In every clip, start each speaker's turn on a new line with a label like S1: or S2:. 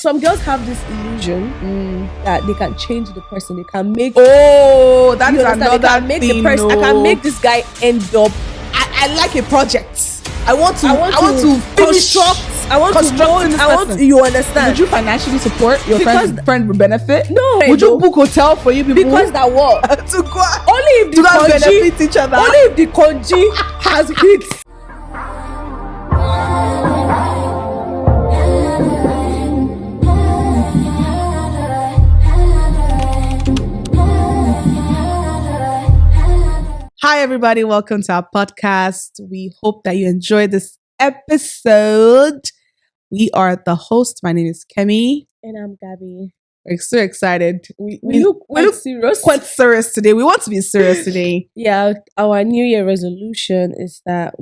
S1: Some girls have this illusion that they can change the person. They can make.
S2: Oh, that is another
S1: they can make
S2: thing.
S1: The person. I can make this guy end up.
S2: I like a project. I want to finish
S1: construct. I want to mold. I want to, you understand.
S2: Would you financially support your friend would benefit?
S1: No.
S2: Would you book hotel for you people?
S1: Because that what?
S2: To go
S1: only if the
S2: conji benefit each other.
S1: Only if the conji has hit.
S2: Hi everybody, welcome to our podcast. We hope that you enjoyed this episode. We are the host. My name is Kemi.
S1: And I'm Gabby.
S2: We're so excited.
S1: We look serious.
S2: Quite serious today. We want to be serious today.
S1: Yeah, our New Year resolution is that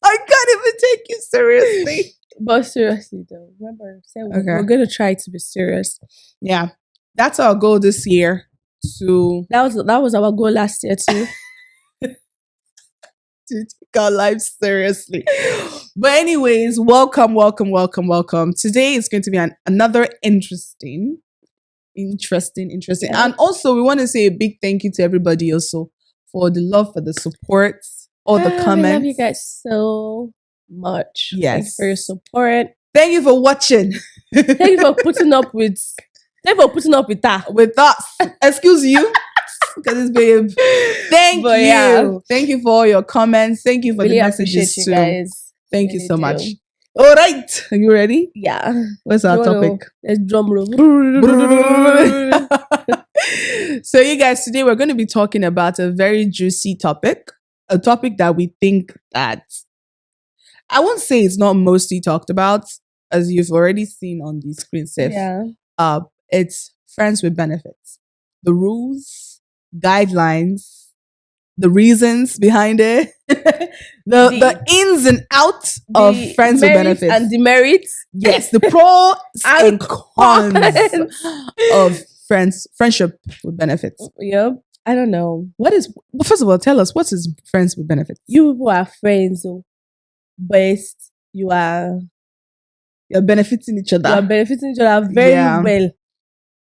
S2: I can't even take you seriously.
S1: But seriously though, remember, we're going to try to be serious.
S2: Yeah, that's our goal this year.
S1: That was our goal last year too.
S2: To take our life seriously. But anyways, welcome. Today is going to be another interesting. And also we want to say a big thank you to everybody also for the love, for the support, all the comments.
S1: I love you guys so much.
S2: Yes.
S1: Thanks for your support.
S2: Thank you for watching.
S1: Thank you for putting up with that.
S2: With us. Excuse you. Because it's babe. Thank you. Yeah. Thank you for all your comments. Thank you for
S1: really
S2: the messages
S1: you
S2: too.
S1: Guys.
S2: Thank you so much. All right. Are you ready?
S1: Yeah.
S2: What's our topic?
S1: Let's drum roll.
S2: So you guys, today we're going to be talking about a very juicy topic. A topic that we think that I won't say it's not mostly talked about, as you've already seen on the screen, Sif.
S1: Yeah.
S2: It's friends with benefits. The rules, guidelines, the reasons behind it, the ins and outs of friends with benefits.
S1: And demerits.
S2: Yes, the pros and cons of friendship with benefits.
S1: Yep. I don't know.
S2: First of all, tell us, what is friends with benefits?
S1: You people are friends, but
S2: you're benefiting each other.
S1: You're benefiting each other very well.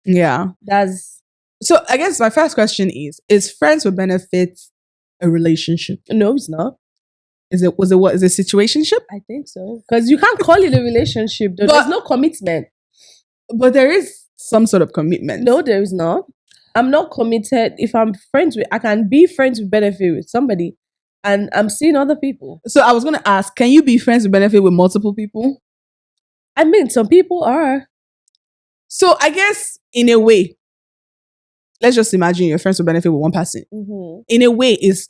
S2: Yeah. So I guess my first question is friends with benefits a relationship?
S1: No, it's not.
S2: Is it a situationship?
S1: I think so. Because you can't call it a relationship. There's no commitment.
S2: But there is some sort of commitment.
S1: No, there is not. I'm not committed. If I can be friends with benefit with somebody and I'm seeing other people.
S2: So I was going to ask, can you be friends with benefit with multiple people?
S1: I mean, some people are.
S2: So I guess in a way, let's just imagine you're friends with benefit with one person.
S1: Mm-hmm.
S2: In a way, is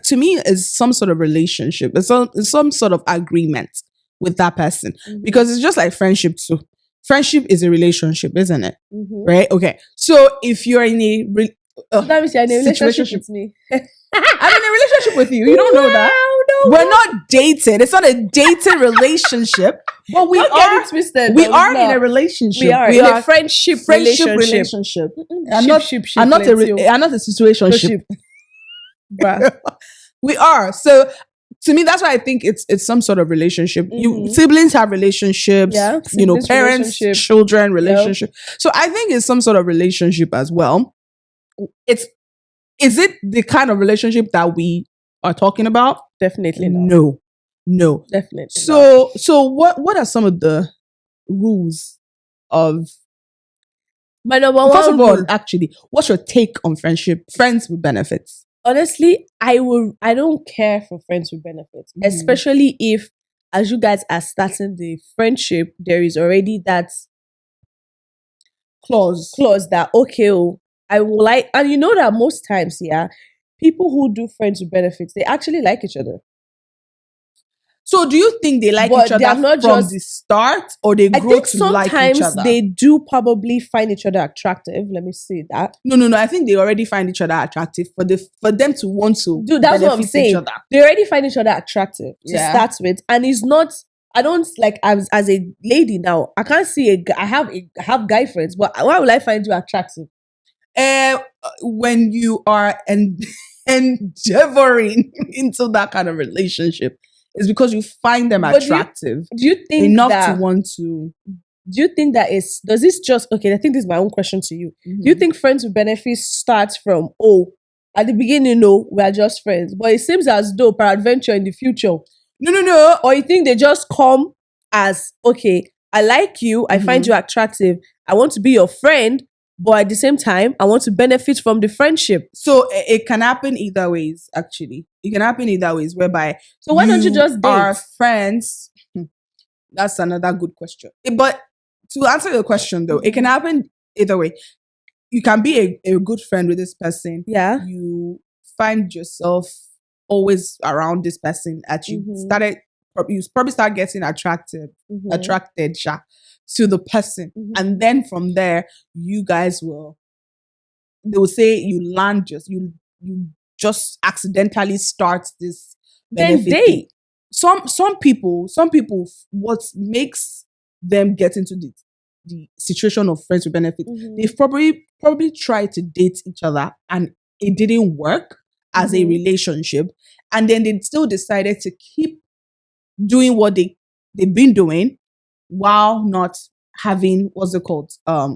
S2: to me is some sort of relationship. It's some sort of agreement with that person. Mm-hmm. Because it's just like friendship too. Friendship is a relationship, isn't it? Mm-hmm. Right? Okay. So if you're in a
S1: that means you're in a relationship with me.
S2: I'm in a relationship with you. You don't know that.
S1: No.
S2: We're not dating. It's not a dating relationship. But we are
S1: twisted.
S2: We are in a relationship.
S1: We are in a friendship relationship.
S2: I'm not a situationship. We are. So to me, that's why I think it's some sort of relationship. Mm-hmm. Siblings have relationships. Yeah, parents, children, relationship. Yep. So I think it's some sort of relationship as well. Is it the kind of relationship that we are talking about?
S1: Definitely not.
S2: No.
S1: Definitely
S2: not. So what are some of the rules of...
S1: My number one
S2: First of all, actually, what's your take on friends with benefits?
S1: Honestly, I don't care for friends with benefits, especially if, as you guys are starting the friendship, there is already that clause that, I will like, and you know that most times, people who do friends with benefits, they actually like each other.
S2: So do you think they like each other from the start, or they grow to like each other?
S1: Sometimes they do probably find each other attractive. Let me say that.
S2: No. I think they already find each other attractive for them to want to.
S1: Dude, that's what I'm saying. They already find each other attractive to start with, and it's not. I don't like as a lady now. I can't see I have guy friends, but why will I find you attractive?
S2: When you are endeavoring into that kind of relationship, it's because you find them attractive.
S1: Do you think
S2: enough to want to
S1: do you think does this just, okay, I think this is my own question to you. Do you think friends with benefits starts from, at the beginning, no, we are just friends, but it seems as though peradventure in the future,
S2: no,
S1: or you think they just come as, okay, I like you, I find you attractive, I want to be your friend, but at the same time, I want to benefit from the friendship.
S2: So it can happen either ways, actually. It can happen either ways, whereby
S1: so why don't you just date?
S2: Are friends. That's another good question. But to answer your question, though, it can happen either way. You can be a good friend with this person.
S1: Yeah.
S2: You find yourself always around this person that you probably start getting attracted to the person. And then from there, you guys they will say you just accidentally start this benefit.
S1: Then date.
S2: Some people, what makes them get into the situation of friends with benefit, they've probably tried to date each other and it didn't work as a relationship, and then they still decided to keep doing what they've been doing while not having, what's it called?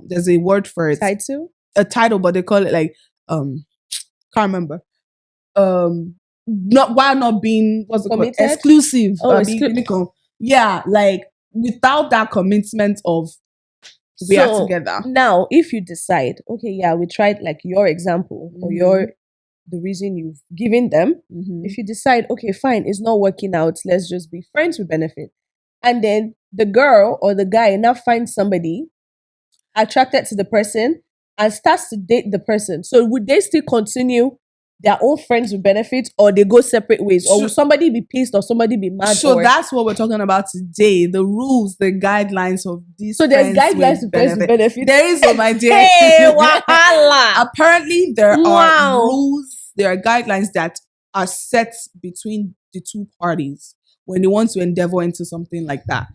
S2: There's a word for it.
S1: Title?
S2: A title, but they call it like can't remember. Not being, what's it called? Exclusive. Yeah, like without that commitment of we are together.
S1: Now, if you decide, okay, yeah, we tried like your example or the reason you've given them. If you decide, okay, fine, it's not working out, let's just be friends with benefit. And then the girl or the guy now finds somebody attracted to the person and starts to date the person. So would they still continue their own friends with benefits, or they go separate ways? Or will somebody be pissed or somebody be mad?
S2: So that's what we're talking about today. The rules, the guidelines of these.
S1: So there's guidelines to friends with benefits.
S2: There is, my dear.
S1: Hey, wahala.
S2: Apparently there are rules, there are guidelines that are set between the two parties when they want to endeavor into something like that.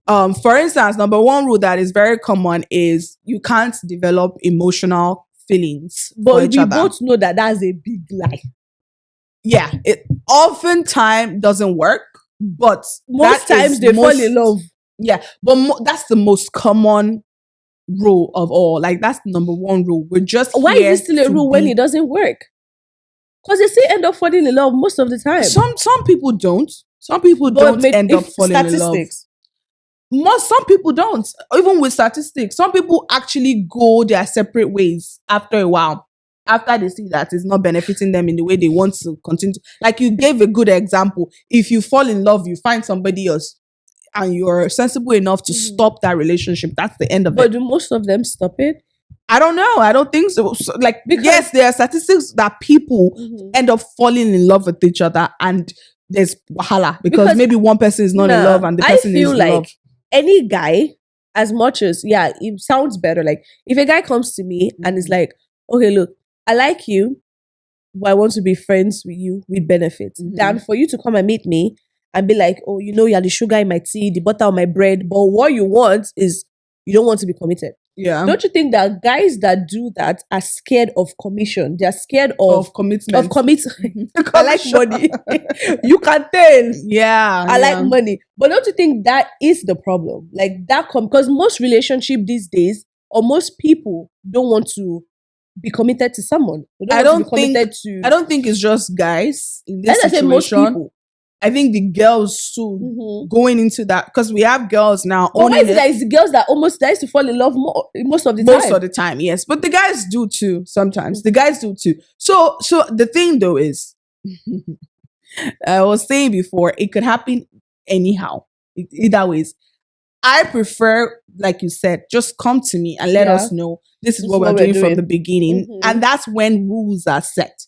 S2: For instance, number one rule that is very common is you can't develop emotional feelings for each other.
S1: But we both know that that's a big lie.
S2: Yeah, it oftentimes doesn't work, but
S1: most times they fall in love.
S2: Yeah, but that's the most common rule of all. Like, that's the number one rule. We're just
S1: why is it still a rule when it doesn't work? Because they still end up falling in love most of the time.
S2: Some people don't. Some people don't end up falling in love. Some people don't. Even with statistics, some people actually go their separate ways after a while. After they see that it's not benefiting them in the way they want to continue. Like, you gave a good example. If you fall in love, you find somebody else and you're sensible enough to stop that relationship, that's the end of it.
S1: But do most of them stop it?
S2: I don't know. I don't think so. Like, yes, there are statistics that people end up falling in love with each other, and there's wahala because maybe one person is not in love and the person is in love.
S1: Any guy, as much as, it sounds better. Like, if a guy comes to me and is like, okay, look, I like you, but I want to be friends with you with benefits. Than for you to come and meet me and be like, oh, you're the sugar in my tea, the butter on my bread. But what you want is, you don't want to be committed.
S2: Yeah.
S1: Don't you think that guys that do that are scared of commission? They're scared of
S2: commitment.
S1: I like money. You can tell.
S2: Yeah.
S1: I like money. But don't you think that is the problem? Like, that because most relationship these days, or most people don't want to be committed to someone.
S2: I don't think it's just guys in this situation.
S1: Most people.
S2: I think the girls too going into that, because we have girls now.
S1: But why is it that it's the girls that used to fall in love most of the time?
S2: Most of the time, yes. But the guys do too sometimes. The guys do too. So the thing though is, I was saying before, it could happen anyhow. Either ways. I prefer, like you said, just come to me and let us know this is what we're doing from the beginning. And that's when rules are set.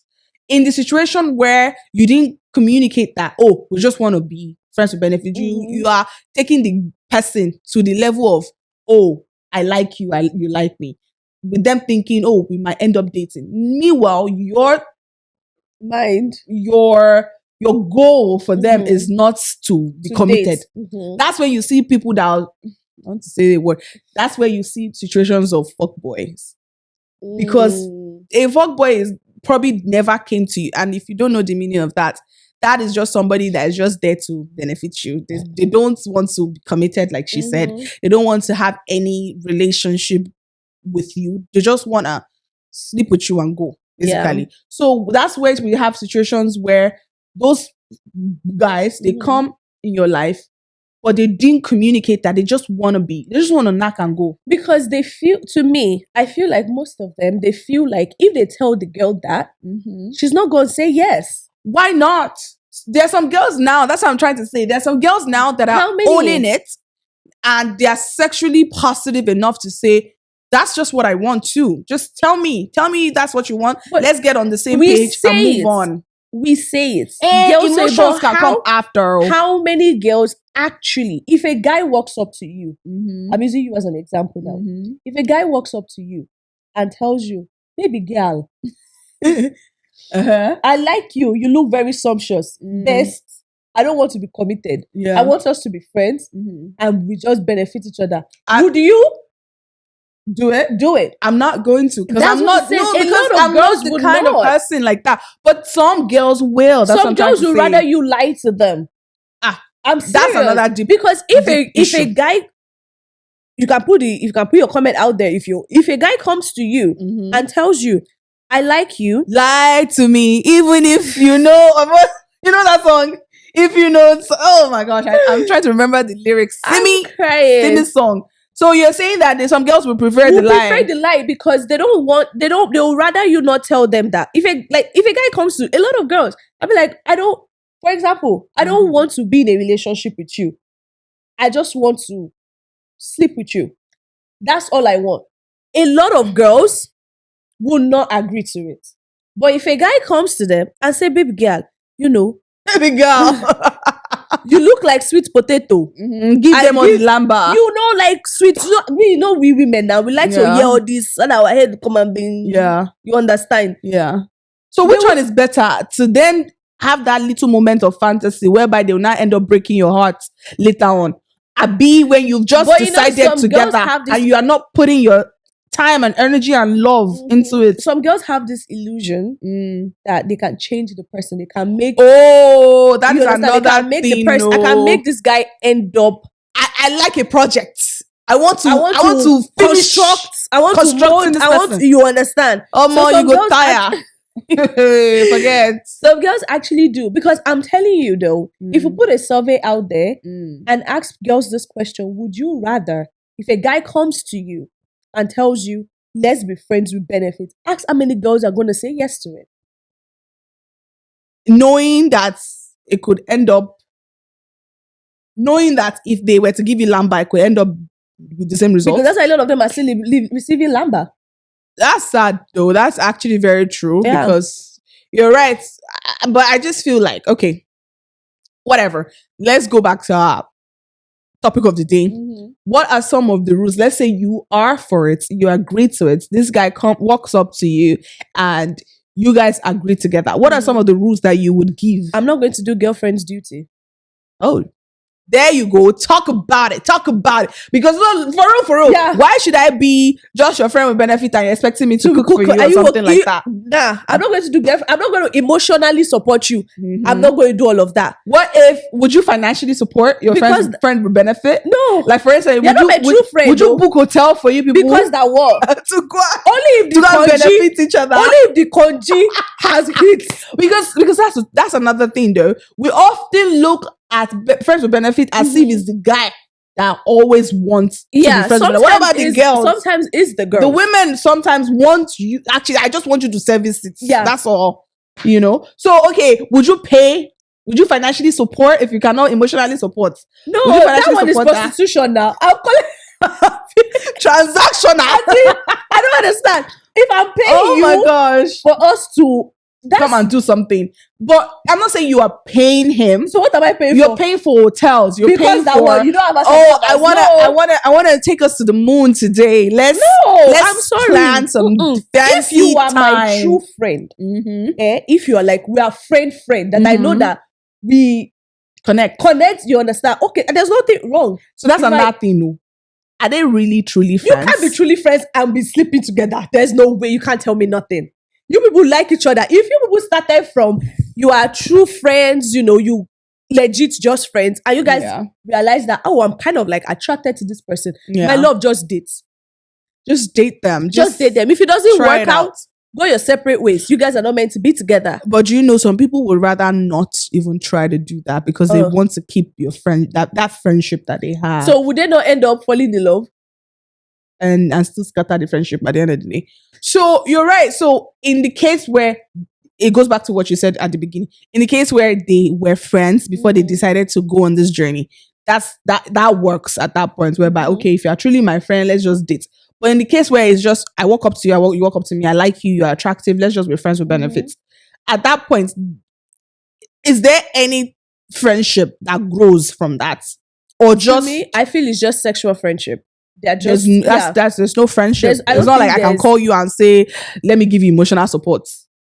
S2: In the situation where you didn't communicate that, oh, we just want to be friends with benefit, you are taking the person to the level of, oh, I like you, you like me. With them thinking, oh, we might end up dating. Meanwhile, your goal for them is not to be committed. That's when you see people that I want to say the word. That's where you see situations of fuckboys. Because a fuckboy is probably never came to you. And if you don't know the meaning of that, that is just somebody that is just there to benefit you. They don't want to be committed, like she said. They don't want to have any relationship with you. They just want to sleep with you and go, basically. So that's where we have situations where those guys, they come in your life, but they didn't communicate that. They just want to knock and go. Because
S1: they feel, to me, I feel like most of them, they feel like if they tell the girl that, she's not going to say yes.
S2: Why not? There's some girls now, that's what I'm trying to say. There's some girls now that are owning it, and they are sexually positive enough to say, that's just what I want too. Just tell me that's what you want. But let's get on the same page and move on.
S1: We say it.
S2: Girls emotions can come after.
S1: How many girls actually, if a guy walks up to you, I'm using you as an example now. If a guy walks up to you and tells you, baby girl, I like you. You look very sumptuous. Best. I don't want to be committed. I want us to be friends and we just benefit each other. Would you
S2: do it?
S1: Do it.
S2: I'm not going to, because I'm not. No, because I'm not the kind of person like that. But some girls will.
S1: Some girls would rather you lie to them. I'm serious.
S2: That's another deep.
S1: Because if a guy, you can put your comment out there. If a guy comes to you and tells you, I like you,
S2: lie to me, even if you know that song. If you know, oh my gosh, I'm trying to remember the lyrics.
S1: I'm crying.
S2: Sing this song. So you're saying that some girls will prefer the lie.
S1: Prefer the lie because they'll rather you not tell them that. If a guy comes to, a lot of girls, I'll be like, for example, I don't want to be in a relationship with you. I just want to sleep with you. That's all I want. A lot of girls will not agree to it. But if a guy comes to them and say, baby girl,
S2: baby girl,
S1: you look like sweet potato.
S2: Give them all the lamba.
S1: Like sweet. We women now, we like to hear all this and our head come and be.
S2: Yeah.
S1: You understand?
S2: Yeah. So which one is better? To then have that little moment of fantasy whereby they will not end up breaking your heart later on. Be when you've just decided together and you are not putting your time and energy and love into it.
S1: Some girls have this illusion that they can change the person. They can make.
S2: Oh, that is another thing.
S1: I can make this guy end up.
S2: I like a project. I want to finish.
S1: I want to mold. You understand?
S2: You go tire. Forget.
S1: Some girls actually do, because I'm telling you though, if you put a survey out there and ask girls this question, would you rather, if a guy comes to you and tells you, let's be friends with benefits, ask how many girls are going to say yes to it.
S2: Knowing that it could end up, knowing that if they were to give you lamba, it could end up with the same result.
S1: Because that's why a lot of them are still receiving lamba.
S2: That's sad though. That's actually very true, because you're right. But I just feel like, okay, whatever. Let's go back to our topic of the day. What are some of the rules? Let's say you are for it, you agree to it. This guy walks up to you and you guys agree together. What are some of the rules that you would give?
S1: I'm not going to do girlfriend's duty.
S2: Oh, there you go. Talk about it. Because for real. Yeah. Why should I be just your friend with benefit and you're expecting me to cook for you or something like that?
S1: Nah, I'm not going to do that. I'm not going to emotionally support you. I'm not going to do all of that.
S2: Would you financially support your friend with benefit?
S1: No.
S2: Like for instance, would you book hotel for you people?
S1: Because that what?
S2: to go
S1: only if the
S2: benefit each other.
S1: Only if the conji has hit.
S2: Because that's another thing though. We often look at friends with benefit as if it's the guy that always wants to be friends with. What about the girls?
S1: Sometimes it's the girl.
S2: The women sometimes want you. Actually, I just want you to service it. Yeah, that's all. So okay, would you pay? Would you financially support if you cannot emotionally support?
S1: No, that one is prostitution now. I'll call it
S2: transactional.
S1: I don't understand. If I'm paying you,
S2: my gosh,
S1: for us to
S2: come and do something. But I'm not saying you are paying him.
S1: So what am I paying
S2: for?
S1: You're
S2: paying for hotels. You're paying for
S1: one. You don't have
S2: I wanna take us to the moon today. Let's
S1: I'm sorry.
S2: Plan some fancy
S1: if you are
S2: time.
S1: My true friend, if you are like we are friend, that I know that we
S2: connect,
S1: you understand? Okay, and there's nothing wrong.
S2: So that's another thing, no. Are they really truly friends?
S1: You can't be truly friends and be sleeping together. There's no way. You can't tell me nothing. You people like each other. If you people started from you are true friends, you legit just friends, and you guys realize that, I'm kind of like attracted to this person. My love, just dates.
S2: Just date them.
S1: Just date them. If it doesn't work out, go your separate ways. You guys are not meant to be together.
S2: But some people would rather not even try to do that because they want to keep your friend, that friendship that they have.
S1: So would they not end up falling in love?
S2: And still scatter the friendship at the end of the day. So you're right. So in the case where it goes back to what you said at the beginning, in the case where they were friends before they decided to go on this journey, that works at that point whereby, okay, if you're truly my friend, let's just date. But in the case where it's just, I walk up to you, you walk up to me, I like you, you're attractive, let's just be friends with benefits. At that point, is there any friendship that grows from that? Or just...
S1: To me, I feel it's just sexual friendship. They're just...
S2: There's no friendship. It's not like I can call you and say, let me give you emotional support.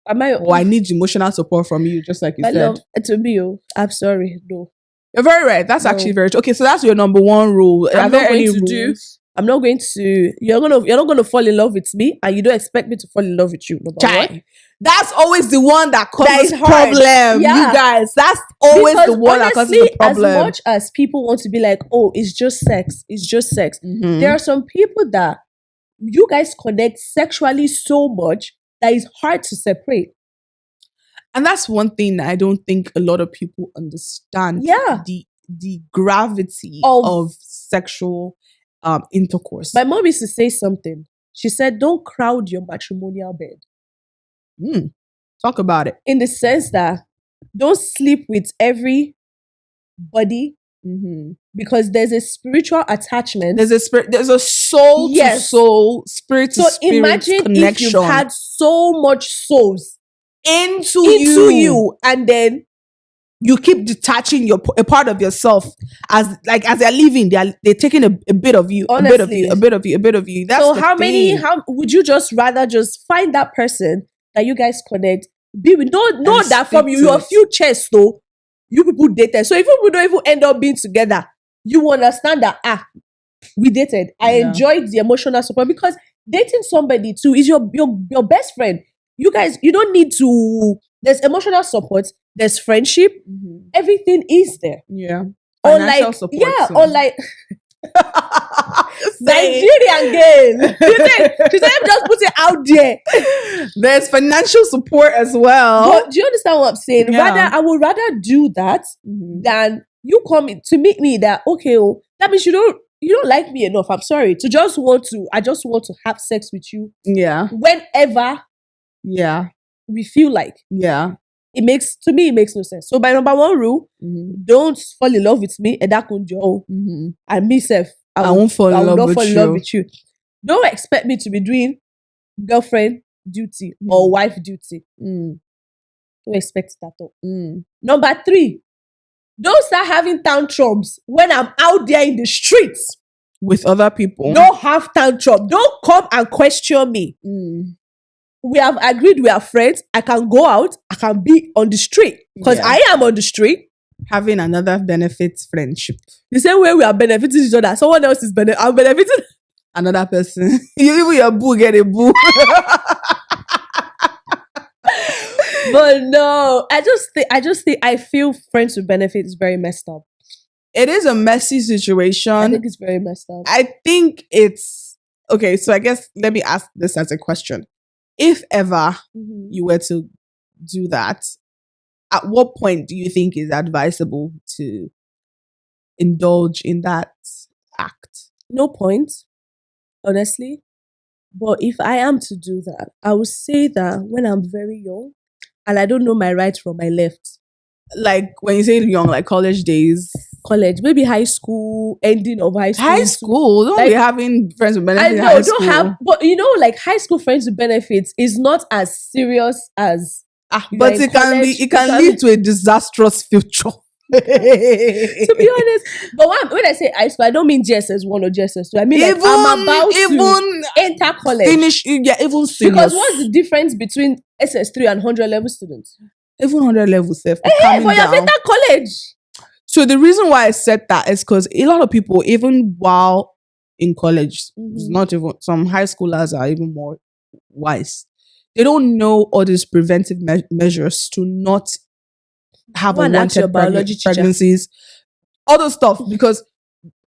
S2: I need emotional support from you, just like you said.
S1: Love, to me, I'm sorry, no.
S2: You're very right. That's actually very true. Okay, so that's your number one rule. Are there any rules?
S1: I'm not going to. You're not going to fall in love with me, and you don't expect me to fall in love with you. Number one.
S2: That's always the one that causes problem. Yeah. You guys, that's always the one that causes the problem.
S1: As much as people want to be like, oh, it's just sex. It's just sex. There are some people that you guys connect sexually so much that it's hard to separate.
S2: And that's one thing that I don't think a lot of people understand.
S1: Yeah.
S2: The gravity of sexual intercourse.
S1: My mom used to say something. She said, don't crowd your matrimonial bed.
S2: Talk about it.
S1: In the sense that don't sleep with everybody because there's a spiritual attachment.
S2: There's a soul to soul, spirit to spirit
S1: imagine
S2: connection.
S1: If you've had so much souls
S2: into you,
S1: and then
S2: you keep detaching a part of yourself as they're leaving, they're taking a bit of you. Honestly, a bit of you. That's
S1: so how would you just rather just find that person that you guys connect, be with, know that from your futures, though, you people dated. So if we don't even end up being together, you understand that we dated. I enjoyed the emotional support, because dating somebody too is your best friend. You guys, you don't need to. There's emotional support. There's friendship. Everything is there.
S2: Yeah. Financial support.
S1: Yeah. Unlike Nigerian girl. She said, just put it out there.
S2: There's financial support as well.
S1: But do you understand what I'm saying? Yeah. I would rather do that than you come to meet me that, okay, that means you don't like me enough. I'm sorry. I just want to have sex with you.
S2: Yeah.
S1: Whenever we feel like.
S2: Yeah.
S1: It makes no sense. So by number one rule, don't fall in love with me and that could and myself.
S2: I won't fall in love with you.
S1: Don't expect me to be doing girlfriend duty or wife duty. Don't expect that though. Number 3, don't start having tantrums when I'm out there in the streets
S2: with other people.
S1: Don't have tantrum. Don't come and question me. We have agreed we are friends. I can go out. I can be on the street because I am on the street.
S2: Having another benefits friendship.
S1: The same way we are benefiting each other. Someone else is I'm benefiting
S2: another person. Even your boo get a boo.
S1: But no, I feel friends with benefits is very messed up.
S2: It is a messy situation. I
S1: think it's very messed up.
S2: I think it's okay. So I guess let me ask this as a question. If ever you were to do that, at what point do you think is advisable to indulge in that act?
S1: No point, honestly. But if I am to do that, I would say that when I'm very young and I don't know my right from my left.
S2: Like when you say young, like college days.
S1: College, maybe high school, ending of high school.
S2: High school? Don't be having friends with benefits in high school.
S1: Don't have, but like high school friends with benefits is not as serious as
S2: but it can lead to a disastrous future.
S1: To be honest, but when I say high school, I don't mean JSS 1 or JSS 2. I mean I'm about to enter college.
S2: Finish, even seniors.
S1: Because what's the difference between SS3 and 100 level students?
S2: Even 100 level self.
S1: But you have entered college.
S2: So the reason why I said that is because a lot of people, even while in college, not even some high schoolers are even more wise. They don't know all these preventive measures to not have unwanted pregnancies, all those stuff. Because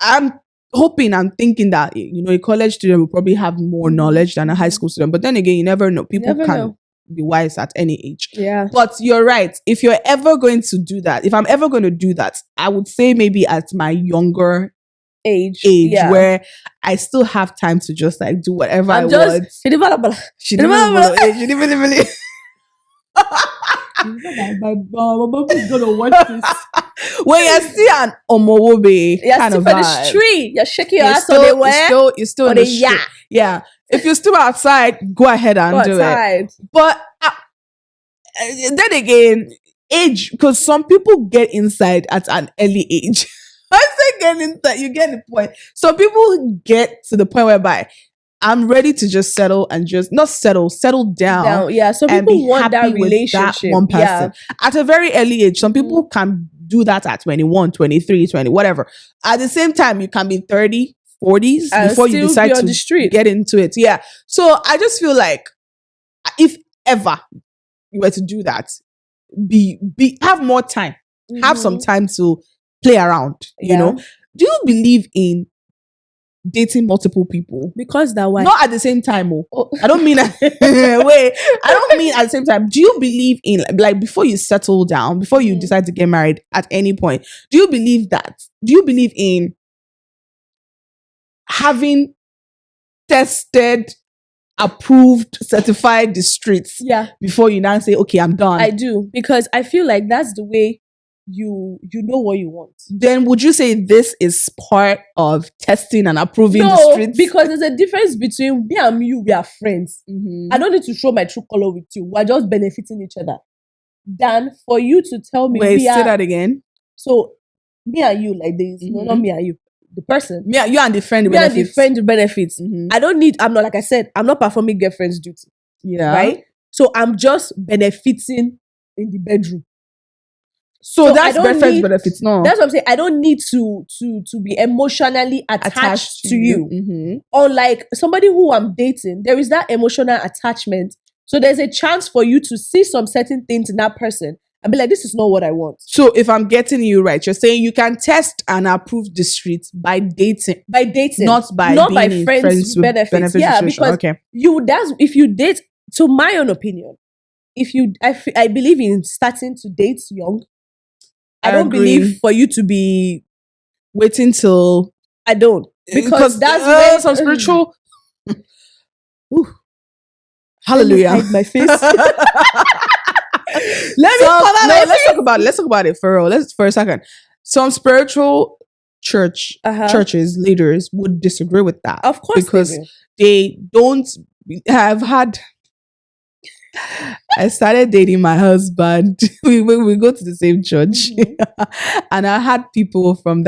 S2: I'm hoping and thinking that, a college student will probably have more knowledge than a high school student. But then again, you never know. People can be wise at any age.
S1: Yeah.
S2: But you're right. If you're ever going to do that, if I'm ever going to do that, I would say maybe at my younger age where I still have time to just like do whatever I want. She didn't my mom is gonna watch this. When you see an omowobe kind of vibe,
S1: the street, you're shaking your ass on the way.
S2: You're still on the street. Yeah. If you're still outside, go ahead and do it. But then again, age, because some people get inside at an early age. I say get inside, you get the point. Some people get to the point whereby I'm ready to just settle and just not settle down.
S1: Yeah, some people want that relationship.
S2: That one person. At a very early age, some people can do that at 21, 23, 20, whatever. At the same time, you can be 30, 40s before you decide to get into it. Yeah. So I just feel like if ever you were to do that, have more time. Have some time to play around, you know. Do you believe in dating multiple people?
S1: Because that way,
S2: not at the same time. I don't mean wait. I don't mean at the same time. Do you believe in like before you settle down, before you decide to get married at any point? Do you believe that? Do you believe in having tested, approved, certified the streets?
S1: Yeah.
S2: Before you now say, okay, I'm done.
S1: I do, because I feel like that's the way you know what you want.
S2: Then would you say this is part of testing and approving the streets?
S1: Because there's a difference between me and you, we are friends. I don't need to show my true color with you. We're just benefiting each other. Than for you to tell me,
S2: wait, say that again.
S1: So me and you, like this, no, not me and you. The person.
S2: Yeah, you and the friend
S1: benefits. Me and the friend benefits. I'm not, like I said, I'm not performing girlfriend's duty.
S2: Yeah.
S1: Right? So I'm just benefiting in the bedroom.
S2: So that's friends benefits, no.
S1: That's what I'm saying. I don't need to be emotionally attached to you. Unlike somebody who I'm dating, there is that emotional attachment. So there's a chance for you to see some certain things in that person and be like, this is not what I want.
S2: So if I'm getting you right, you're saying you can test and approve the streets by dating.
S1: By dating.
S2: Not by friends with benefits.
S1: Yeah, because if you date, to my own opinion, I believe in starting to date young. I don't believe for you to be
S2: waiting till
S1: I don't, because that's where
S2: some spiritual. Hallelujah!
S1: Hide my face.
S2: Let's talk about it for real. Let's for a second. Some spiritual churches leaders would disagree with that,
S1: of course,
S2: because they don't have had. I started dating my husband. we go to the same church, and I had people from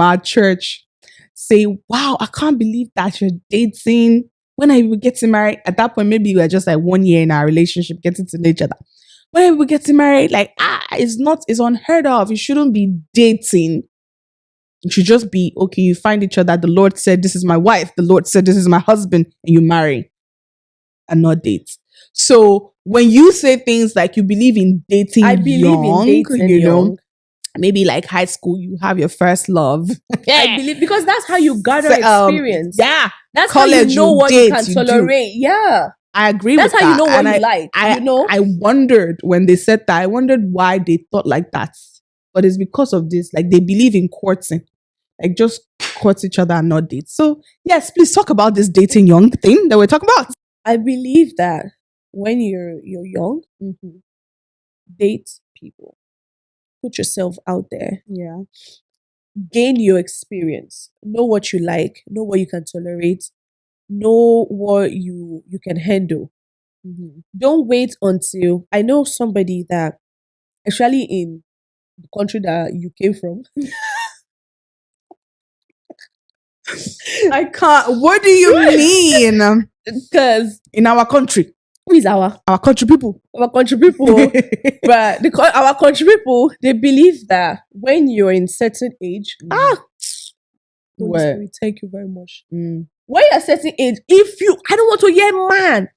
S2: our church say, "Wow, I can't believe that you're dating. When are we getting married?" At that point, maybe we were just like 1 year in our relationship, getting to know each other. When are we getting married? Like, it's unheard of. You shouldn't be dating. You should just be okay. You find each other. The Lord said, "This is my wife." The Lord said, "This is my husband," and you marry, and not date. So when you say things like you believe in dating, I believe in dating young. Maybe like high school, you have your first love.
S1: I believe, because that's how you gather experience.
S2: Yeah,
S1: that's college, how you know what you can tolerate. Yeah,
S2: I agree. That's with
S1: how
S2: that.
S1: You know what you like.
S2: I wondered when they said that. I wondered why they thought like that. But it's because of this. Like they believe in courting, like just court each other and not date. So yes, please talk about this dating young thing that we're talking about.
S1: I believe that when you're young, date people, put yourself out there, gain your experience, know what you like, know what you can tolerate, know what you can handle. Don't wait until, I know somebody that actually in the country that you came from.
S2: I can't. What do you mean?
S1: Because
S2: in our country.
S1: Who is our
S2: country people?
S1: Our country people. But our country people, they believe that when you're in certain age, Holy Spirit, thank you very much. when you're a certain age, I don't want to hear man.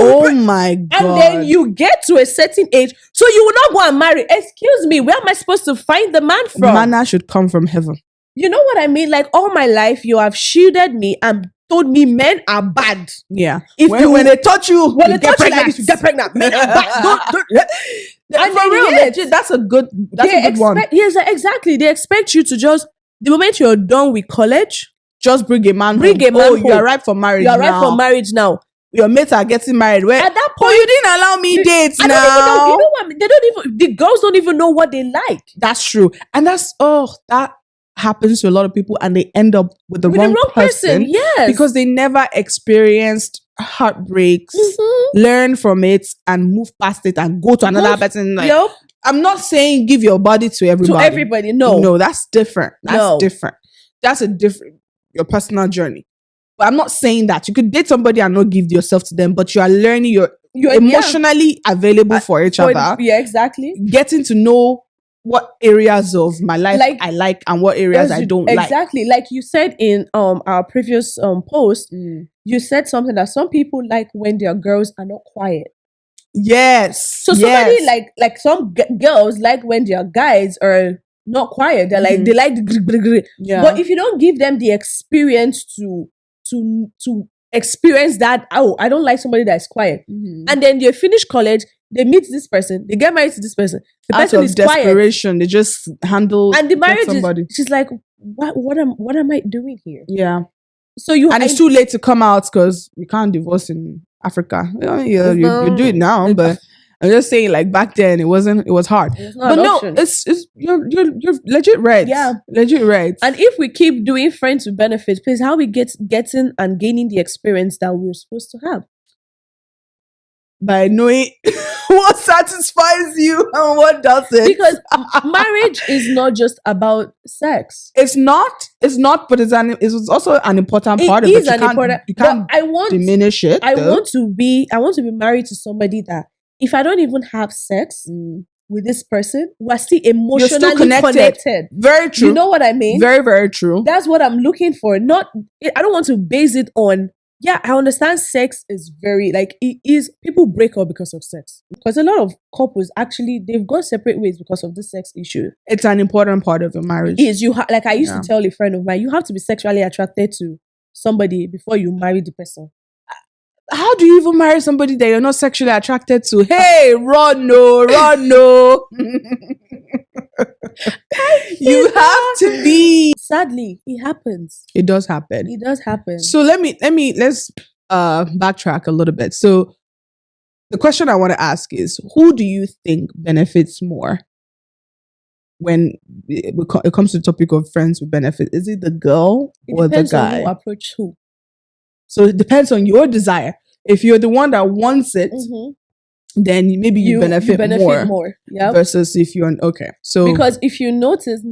S2: Oh my God.
S1: And then you get to a certain age, so you will not go and marry. Excuse me, where am I supposed to find the man from?
S2: Manna should come from heaven.
S1: You know what I mean? Like, all my life, you have shielded me and told me men are bad.
S2: Yeah. When they touch you,
S1: you get pregnant. Men are bad.
S2: And for real, legit, that's a good one.
S1: Yes, exactly. They expect you to just, the moment you're done with college,
S2: just bring a man
S1: home.
S2: You are ripe for marriage now.
S1: You are ripe for marriage now.
S2: Your mates are getting married. At that point, you didn't allow me dates now.
S1: Don't even know, you know what? They don't even, the girls don't even know what they like.
S2: That's true. And that happens to a lot of people, and they end up with the wrong person.
S1: Yes.
S2: Because they never experienced heartbreaks, learn from it, and move past it and go to another person. Like, I'm not saying give your body to everybody. No, that's different. Different. That's your personal journey. But I'm not saying that. You could date somebody and not give yourself to them, but you are learning, you're emotionally available for each other.
S1: Yeah, exactly.
S2: Getting to know what areas of my life I like and what areas I don't like.
S1: Exactly. Like you said in our previous post, you said something that some people like when their girls are not quiet.
S2: Yes.
S1: So somebody like some girls like when their guys are not quiet. They're like, they like the
S2: yeah.
S1: But if you don't give them the experience to experience that, I don't like somebody that's quiet. And then they finish college, they meet this person, they get married to this person. The person is
S2: desperation,
S1: quiet.
S2: They just handle
S1: and the marriage
S2: somebody.
S1: She's like, what am I doing here?
S2: Yeah.
S1: So
S2: it's too late to come out because we can't divorce in Africa. You do it now, but I'm just saying, like back then, it was hard. But no, it's you're legit right.
S1: Yeah,
S2: legit right.
S1: And if we keep doing friends with benefits, please, how we getting and gaining the experience that we're supposed to have?
S2: By knowing what satisfies you and what doesn't.
S1: Because marriage is not just about sex.
S2: It's not, but it's also an important part of it. You can't diminish it.
S1: I want to be married to somebody that if I don't even have sex with this person, we're still emotionally connected.
S2: Very true.
S1: You know what I mean?
S2: Very, very true.
S1: That's what I'm looking for. I don't want to base it on, I understand sex is very, it is, people break up because of sex. Because a lot of couples, actually, they've gone separate ways because of this sex issue.
S2: It's an important part of a marriage.
S1: It is. I used to tell a friend of mine, you have to be sexually attracted to somebody before you marry the person.
S2: How do you even marry somebody that you're not sexually attracted to? Hey, run no. You have to be.
S1: Sadly, it happens.
S2: It does happen. So let's backtrack a little bit. So the question I want to ask is, who do you think benefits more when it comes to the topic of friends with benefit? Is it the girl or the guy?
S1: It depends on who approach who.
S2: So it depends on your desire. If you're the one that wants it, then maybe you benefit more.
S1: Yep.
S2: Versus if you're So
S1: because if you notice,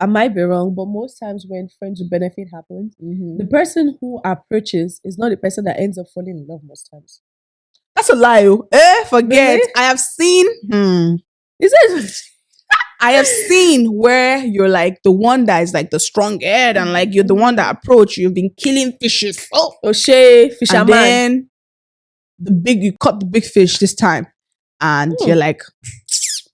S1: I might be wrong, but most times when friends with benefit happens, the person who approaches is not the person that ends up falling in love most times.
S2: That's a lie. Forget. Really? I have seen.
S1: Is it?
S2: I have seen where you're like the one that is like the strong head and like you're the one that approach. You've been killing fishes.
S1: Fisherman.
S2: And then you caught the big fish this time, and you're like,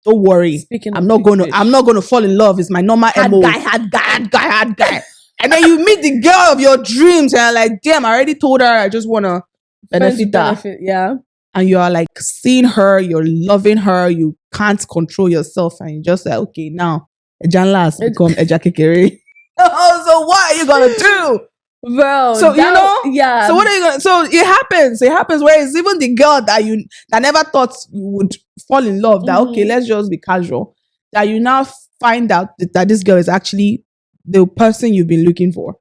S2: don't worry. I'm not gonna fall in love. It's my normal MO.
S1: Hard guy.
S2: And then you meet the girl of your dreams, and you're like, damn, I already told her I just wanna benefit her.
S1: Yeah.
S2: And you are like seeing her, you're loving her, you can't control yourself, and you're just like, okay, now Ejanla has become Eja Kekere. So what are you gonna do?
S1: Well,
S2: so so what are you gonna? So it happens. Where it's even the girl that never thought you would fall in love. That okay, let's just be casual. That you now find out that this girl is actually the person you've been looking for.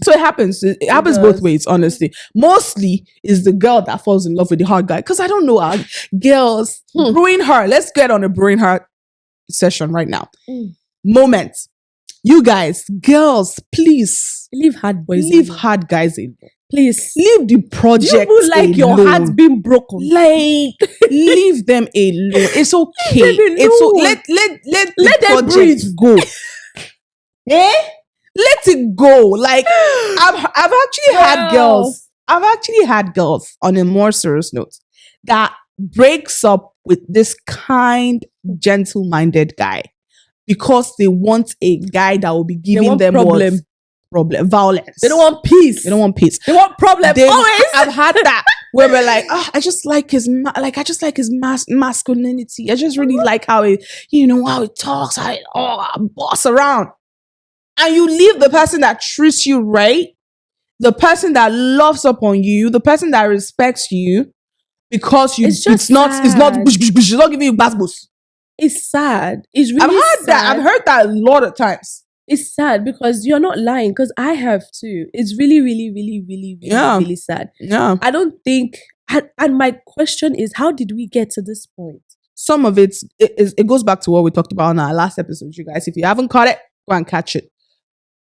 S2: So it happens. It happens both ways, honestly. Mostly is the girl that falls in love with the hard guy. Because I don't know how girls brewing her. Let's get on a brewing her session right now. Moment. You guys, girls, please
S1: leave hard boys.
S2: Leave hard guys in.
S1: Please
S2: leave the project.
S1: You like your heart being broken.
S2: Like leave them alone. It's okay. It's let the project go. let it go. Like I've actually had girls. I've actually had girls on a more serious note that breaks up with this kind, gentle-minded guy because they want a guy that will be giving them problem, violence.
S1: They don't want peace.
S2: They don't want peace.
S1: They want problem. Always.
S2: I've had that where we're like, I just like his masculinity. I just really like how he, how he talks, how he boss around. And you leave the person that treats you right, the person that loves upon you, the person that respects you, because it's not giving you basbos.
S1: It's sad. It's really
S2: sad. That. I've heard that a lot of times.
S1: It's sad because you're not lying, because I have too. It's really, really, really, really, really, really sad.
S2: Yeah.
S1: I don't think, and my question is, how did we get to this point?
S2: Some of it goes back to what we talked about in our last episode, you guys. If you haven't caught it, go and catch it.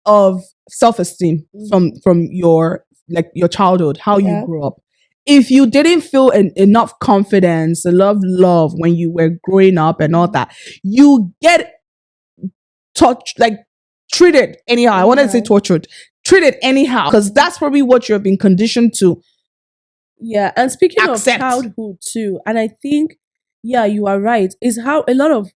S2: Of self-esteem from your childhood, how you grew up. If you didn't feel enough confidence, love when you were growing up and all that, you get treated anyhow. I want to say tortured. Treated anyhow, because that's probably what you have been conditioned to.
S1: Yeah, and speaking of childhood too, and I think, you are right, is how a lot of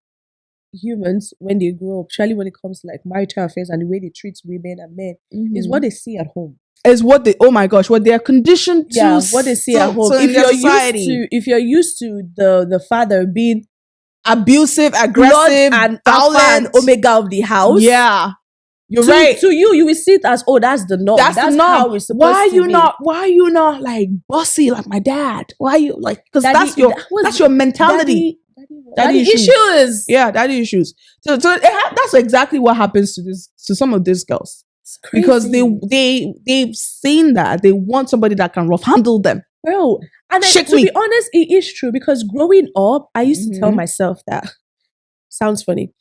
S1: humans, when they grow up, especially when it comes to like marital affairs and the way they treat women and men, is what they see at home.
S2: Is what they what they are conditioned to.
S1: Yeah, what they see at home. If you're used to the father being
S2: abusive, aggressive,
S1: and
S2: violent,
S1: alpha and omega of the house.
S2: Yeah. You're right.
S1: To you will see it as, that's the norm. That's the norm. How it's supposed to be.
S2: Why are you not like bossy like my dad? Why are you like, because that's your mentality. Daddy issues. Yeah, daddy issues. So that's exactly what happens to some of these girls. Because they've seen that they want somebody that can rough handle them.
S1: Bro, and to be honest, it is true, because growing up, I used to tell myself that, sounds funny,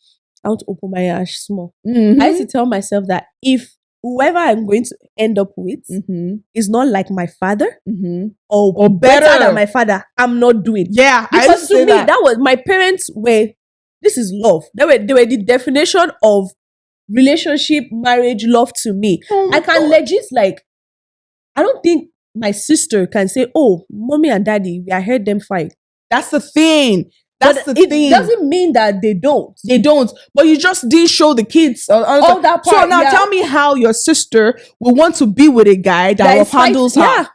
S1: I want to open my ass small. I used to tell myself that if whoever I'm going to end up with is not like my father or better than my father, I'm not doing.
S2: Yeah,
S1: because to me, that was, my parents were, this is love. They were the definition of relationship, marriage, love to me. I can legit, like, I don't think my sister can say, oh, mommy and daddy, I heard them fight.
S2: That's the thing.
S1: It doesn't mean that they don't.
S2: They don't. But you just did show the kids all that part. So now tell me how your sister will want to be with a guy that handles her. Yeah.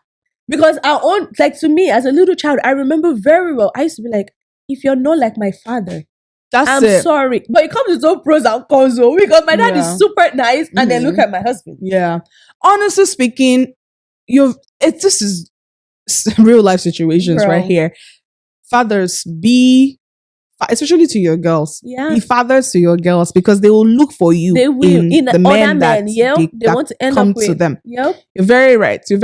S1: Because our own, like, to me as a little child, I remember very well, I used to be like, if you're not like my father, I'm sorry. But it comes with all pros and cons, because my dad is super nice, and then look at my husband.
S2: Yeah. Honestly speaking, this is real life situations right here. Fathers, especially to your girls, be fathers to your girls, because they will look for you. They will in the men that they want to end up with. To them. Yep. You're very right. So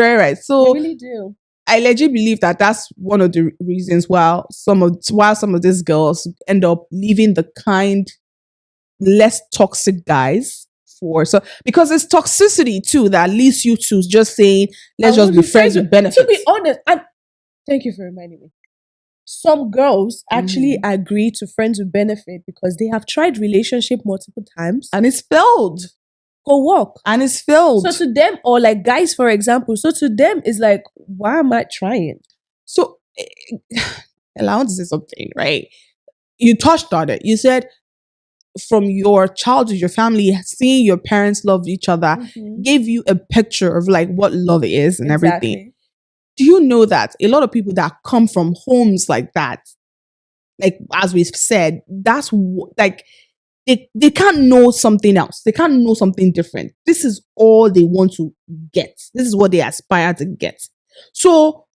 S1: they really do.
S2: I legit believe that that's one of the reasons why some of these girls end up leaving the kind, less toxic guys because it's toxicity too that leads you to just saying, let's just be friends with benefits.
S1: To be honest, and thank you for reminding me. Some girls actually agree to friends with benefit because they have tried relationship multiple times
S2: and it's failed.
S1: Go work.
S2: And it's failed.
S1: So to them, or like guys, for example, so to them it's like, why am I trying?
S2: So I want to say something, right? You touched on it. You said from your childhood, your family, seeing your parents love each other gave you a picture of like what love is and everything. Do you know that a lot of people that come from homes like that, like as we've said, that's like they can't know something else. They can't know something different. This is all they want to get. This is what they aspire to get. So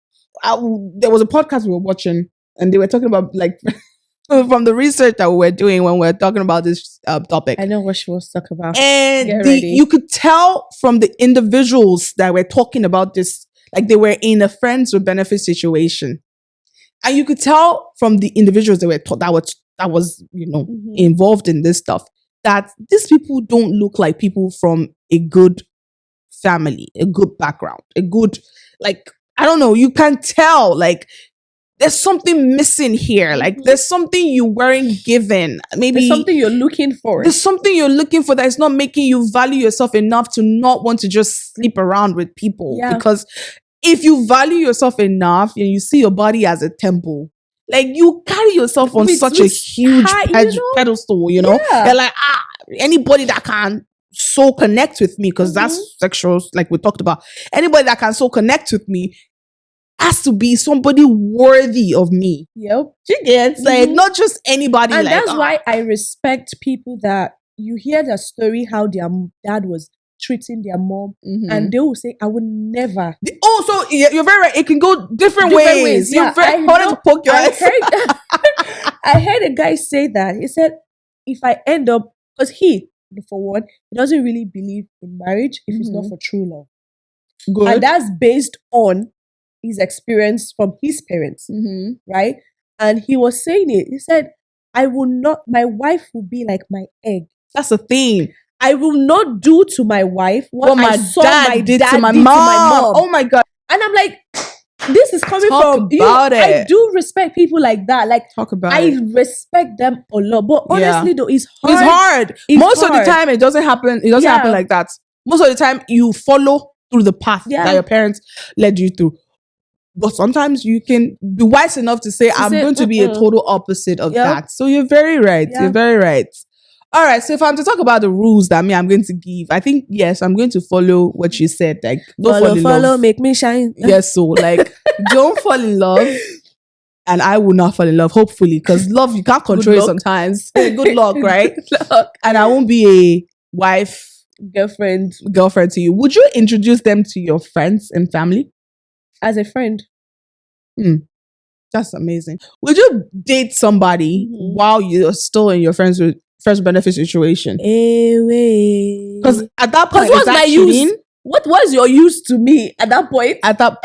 S2: there was a podcast we were watching, and they were talking about like from the research that we were doing when we were talking about this topic.
S1: I know what she was talking about.
S2: And you could tell from the individuals that were talking about this, like they were in a friends with benefit situation. And you could tell from the individuals that were that was involved in this stuff, that these people don't look like people from a good family, a good background, a good, like, I don't know, you can tell, like, there's something missing here. Like there's something you weren't given. Maybe
S1: there's something you're looking for.
S2: There's something you're looking for that is not making you value yourself enough to not want to just sleep around with people. Yeah. Because if you value yourself enough and you see your body as a temple, like you carry yourself on such a huge pedestal, you know? Yeah. You're like, anybody that can so connect with me, because that's sexual, like we talked about. Anybody that can so connect with me has to be somebody worthy of me.
S1: Yep.
S2: She gets like not just anybody.
S1: And
S2: like,
S1: that's why I respect people that you hear the story how their dad was treating their mom, and they will say, I would never.
S2: So you're very right. It can go different ways.
S1: Yeah,
S2: you're very to poke your eyes.
S1: I heard a guy say that. He said, if I end up, because he, for one, he doesn't really believe in marriage if it's not for true love.
S2: Good.
S1: And that's based on his experience from his parents, right? And he was saying it. He said, I will not, my wife will be like my egg.
S2: That's the thing.
S1: I will not do to my wife what
S2: my dad did to my mom. Oh my God.
S1: And I'm like, this is coming from you. I do respect people like that. Like, I respect them a lot. But honestly, though, it's hard.
S2: Most of the time, it doesn't happen. It doesn't happen like that. Most of the time, you follow through the path that your parents led you through. But sometimes you can be wise enough to say, I'm going to be a total opposite of that. So you're very right. You're very right. All right. So if I'm to talk about the rules that I'm going to give, I think, yes, I'm going to follow what you said. Like, don't fall in love.
S1: Make me shine.
S2: Yes. So like, don't fall in love. And I will not fall in love, hopefully, because love, you can't control it sometimes. Good luck, right? Good luck. And I won't be a wife,
S1: girlfriend
S2: to you. Would you introduce them to your friends and family?
S1: As a friend.
S2: That's amazing. Would you date somebody while you're still in your friends benefit situation? Because at that point,
S1: what's my use? What was your use to me at that point?
S2: At that,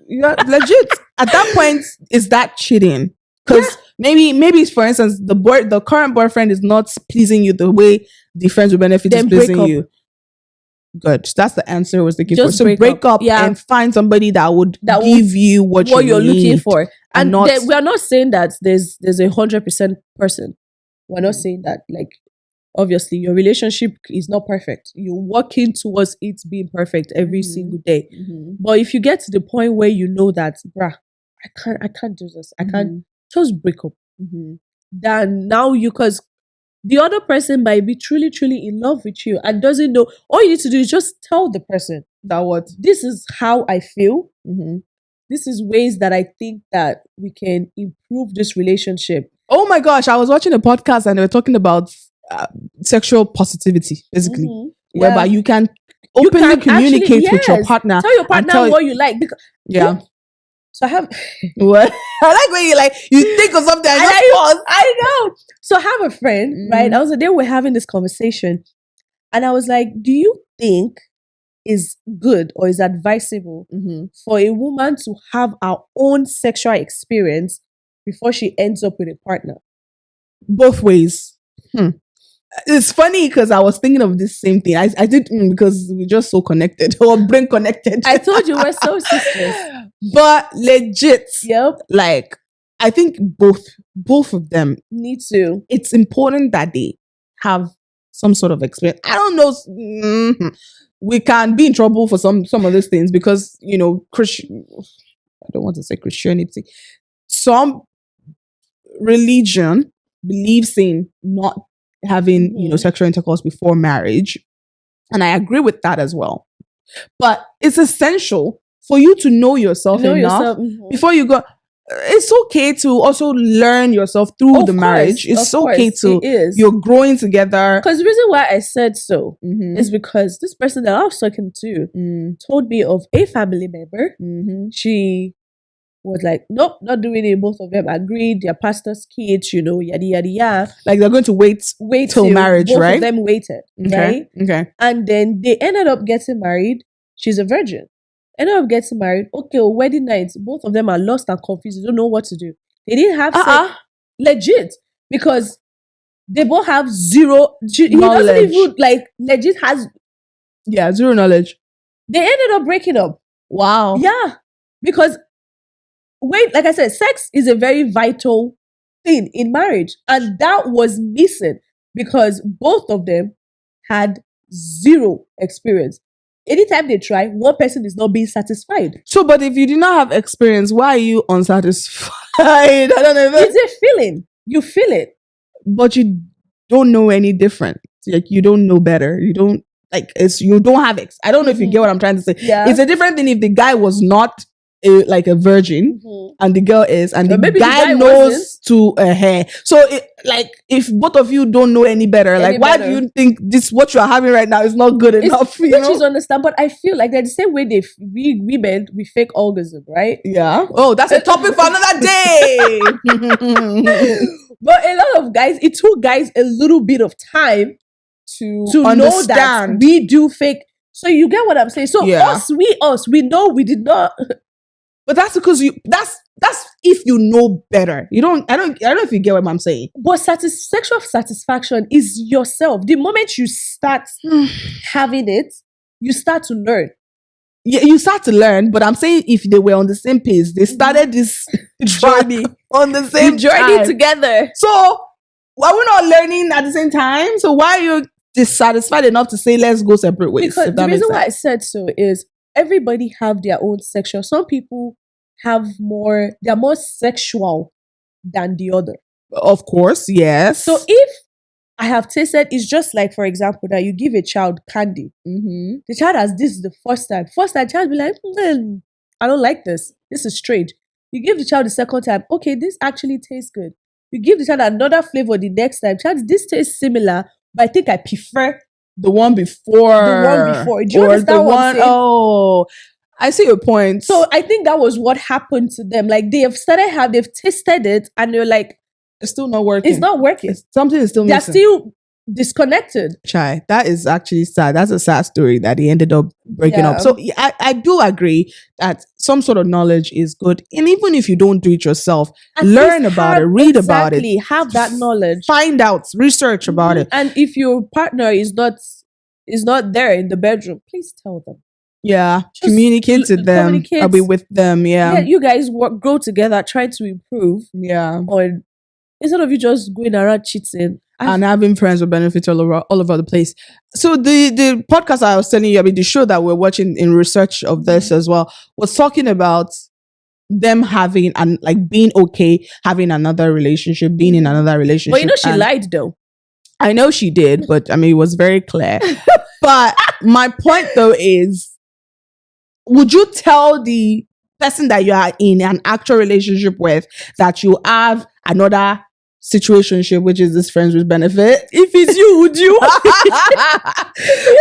S2: legit. At that point, is that cheating? Because maybe for instance, the current boyfriend is not pleasing you the way the friends with benefit is pleasing you. Good. That's the answer I was looking for. So break up and find somebody that would give you what you're looking for.
S1: And we are not saying that there's 100% person. We're not saying that. Like, obviously, your relationship is not perfect. You're working towards it being perfect every single day. But if you get to the point where you know that, bruh, I can't do this. I can't, just break up. Then now because the other person might be truly, truly in love with you and doesn't know. All you need to do is just tell the person
S2: that
S1: this is how I feel. This is ways that I think that we can improve this relationship.
S2: Oh my gosh, I was watching a podcast and they were talking about sexual positivity, basically, whereby you can openly communicate with your partner.
S1: Tell your partner what you like. Because, so I have
S2: what I like when you think of something and just pause.
S1: I know. So I have a friend, right? I was the day we're having this conversation, and I was like, "Do you think is good or is advisable for a woman to have her own sexual experience before she ends up with a partner?"
S2: Both ways. It's funny because I was thinking of this same thing. I did because we're just so connected or brain connected.
S1: I told you we're so sisters.
S2: But legit.
S1: Yep.
S2: Like, I think both of them
S1: need to.
S2: It's important that they have some sort of experience. I don't know. We can be in trouble for some of these things because, I don't want to say Christianity. Some religion believes in not having, sexual intercourse before marriage. And I agree with that as well. But it's essential for you to know yourself enough before you go. It's okay to also learn yourself through the marriage. It's okay to, you're growing together.
S1: Because the reason why I said so is because this person that I was talking to told me of a family member. She was like, nope, not doing it. Both of them agreed. Their pastor's kids, yada, yada, yada.
S2: Like they're going to wait till marriage,
S1: both
S2: right?
S1: Both of them waited, right?
S2: Okay.
S1: And then they ended up getting married. She's a virgin. Ended up getting married. Okay, wedding night. Both of them are lost and confused. They don't know what to do. They didn't have sex. Legit. Because they both have zero knowledge. He doesn't even, legit has...
S2: Yeah, zero knowledge.
S1: They ended up breaking up.
S2: Wow.
S1: Yeah. Because wait, like I said, sex is a very vital thing in marriage. And that was missing because both of them had zero experience. Anytime they try, one person is not being satisfied.
S2: So, but if you did not have experience, why are you unsatisfied? I don't know.
S1: It's a feeling. You feel it.
S2: But you don't know any different. Like, you don't know better. You don't, like, you don't have, I don't know if you get what I'm trying to say.
S1: Yeah.
S2: It's a different thing if the guy was not like a virgin and the girl is, and the guy knows to a hair. So like, if both of you don't know any better, like, why do you think this, what you are having right now is not good enough?
S1: Which is understand, but I feel like they're the same way we women, we fake orgasm, right?
S2: Yeah. Oh, that's a topic for another day.
S1: But a lot of guys, it took guys a little bit of time to
S2: understand.
S1: Know that we do fake. So you get what I'm saying? So we know we did not.
S2: But that's because that's if you know better. I don't know if you get what I'm saying.
S1: But sexual satisfaction is yourself. The moment you start having it, you start to learn.
S2: Yeah, you start to learn, but I'm saying if they were on the same pace, they started this journey on the same
S1: journey together.
S2: So are we not learning at the same time? So why are you dissatisfied enough to say let's go separate ways?
S1: Because the reason why I said so is everybody have their own sexual. Some people they're more sexual than the other.
S2: Of course, yes.
S1: So if I have tasted, it's just like, for example, that you give a child candy. Mm-hmm. The child has this the first time. Child be like, I don't like this. This is strange. You give the child the second time, okay, this actually tastes good. You give the child another flavor the next time. Child, this tastes similar, but I think I prefer
S2: the one before.
S1: Do you understand what I'm saying?
S2: Oh, I see your point.
S1: So I think that was what happened to them. Like they've tasted it and they're like,
S2: it's still not working.
S1: It's not working.
S2: Something is still missing.
S1: They're still disconnected.
S2: Chai, that is actually sad. That's a sad story that he ended up breaking up. So I do agree that some sort of knowledge is good. And even if you don't do it yourself, learn about it, read about it.
S1: Have that knowledge.
S2: Find out, research about it.
S1: And if your partner is not there in the bedroom, please tell them.
S2: Yeah, just communicate to them. I'll be with them. Yeah,
S1: you guys grow together, try to improve.
S2: Yeah,
S1: or instead of you just going around cheating
S2: and having friends with benefits all over the place. So the podcast I was telling you, I mean, the show that we're watching in research of this as well was talking about them having and like being okay having another relationship, being in another relationship.
S1: But you know, she lied though.
S2: I know she did, but I mean, it was very clear. But my point though is, would you tell the person that you are in an actual relationship with that you have another situationship, which is this friends with benefit?
S1: If it's you, would you?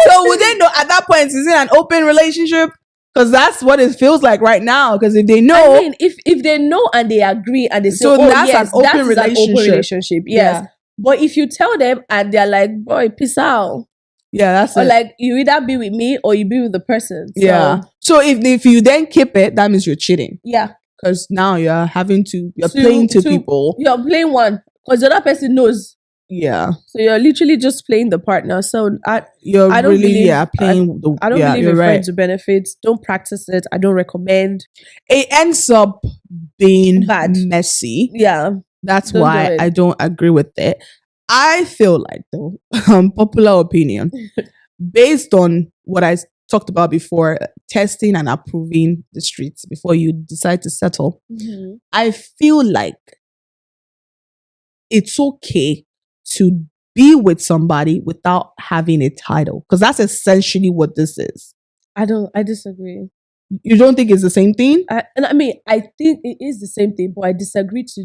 S2: So would they know at that point, is it an open relationship? Because that's what it feels like right now. Because if they know,
S1: I mean, if they know and they agree and they say,
S2: so that's an open relationship.
S1: Yes. Yeah. But if you tell them and they're like, boy, peace out.
S2: Yeah, that's
S1: or it. Like, you either be with me or you be with the person. So,
S2: yeah. So if you then keep it, that means you're cheating.
S1: Yeah.
S2: Because now you're playing to people.
S1: You're playing one. Because the other person knows.
S2: Yeah.
S1: So you're literally just playing the partner. So I don't
S2: really
S1: believe,
S2: playing the.
S1: I don't believe in friends with benefits. Don't practice it. I don't recommend.
S2: It ends up being messy.
S1: Yeah.
S2: That's why I don't agree with it. I feel like, though, popular opinion, based on what I talked about before, testing and approving the streets before you decide to settle, I feel like it's okay to be with somebody without having a title, because that's essentially what this is.
S1: I disagree.
S2: You don't think it's the same thing?
S1: I think it is the same thing, but I disagree to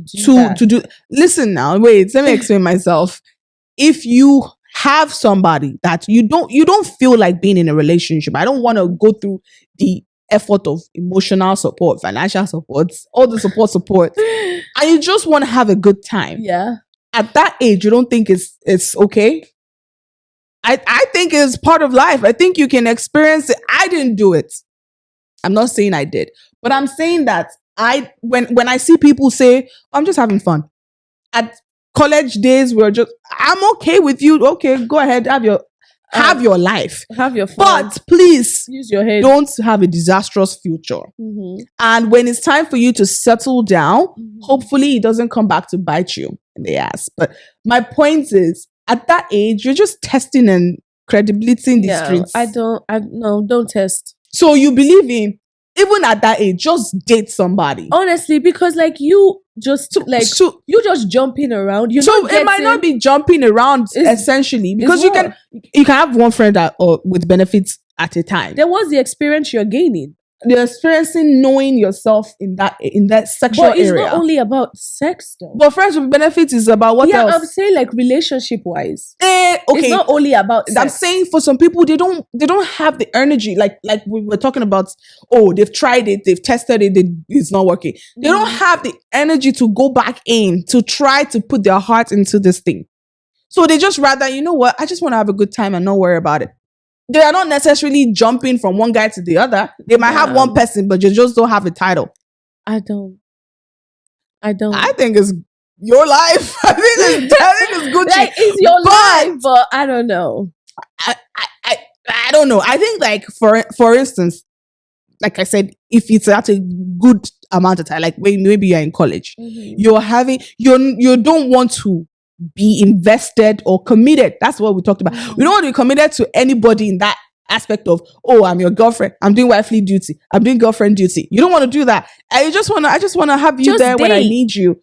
S1: do
S2: Listen now, wait, let me explain myself. If you have somebody that you don't feel like being in a relationship, I don't want to go through the effort of emotional support, financial support, all the support, and you just want to have a good time.
S1: Yeah.
S2: At that age, you don't think it's okay? I think it's part of life. I think you can experience it. I didn't do it. I'm not saying I did, but I'm saying that when I see people say, I'm just having fun. At college days, I'm okay with you. Okay, go ahead, have your. have your life,
S1: have your fun,
S2: but please
S1: use your head.
S2: Don't have a disastrous future. And when it's time for you to settle down, hopefully it doesn't come back to bite you in the ass. But my point is, at that age, you're just testing and credibility in the streets.
S1: Don't test.
S2: So you believe in, even at that age, just date somebody.
S1: Honestly, because you just jumping around.
S2: It might not be jumping around essentially, because you can have one friend with benefits at a time.
S1: Then what's the experience you're gaining?
S2: You're experiencing knowing yourself in that sexual area.
S1: But it's not only about sex though.
S2: But friends with benefits is about what else?
S1: I'm saying relationship wise.
S2: Okay.
S1: It's not only about sex.
S2: I'm saying for some people they don't have the energy, like we were talking about, they've tried it, they've tested it, it's not working. They don't have the energy to go back in to try to put their heart into this thing. So they just rather, you know what, I just want to have a good time and not worry about it. They are not necessarily jumping from one guy to the other. They might have one person, but you just don't have a title.
S1: I don't.
S2: I think it's your life. I think it's good.
S1: It's your life, but I don't know.
S2: I don't know. I think for instance, like I said, if it's at a good amount of time, like maybe you're in college, you don't want to be invested or committed. That's what we talked about. We don't want to be committed to anybody in that aspect of, I'm your girlfriend, I'm doing wifely duty, I'm doing girlfriend duty. You don't want to do that. I just want to have you there when I need you.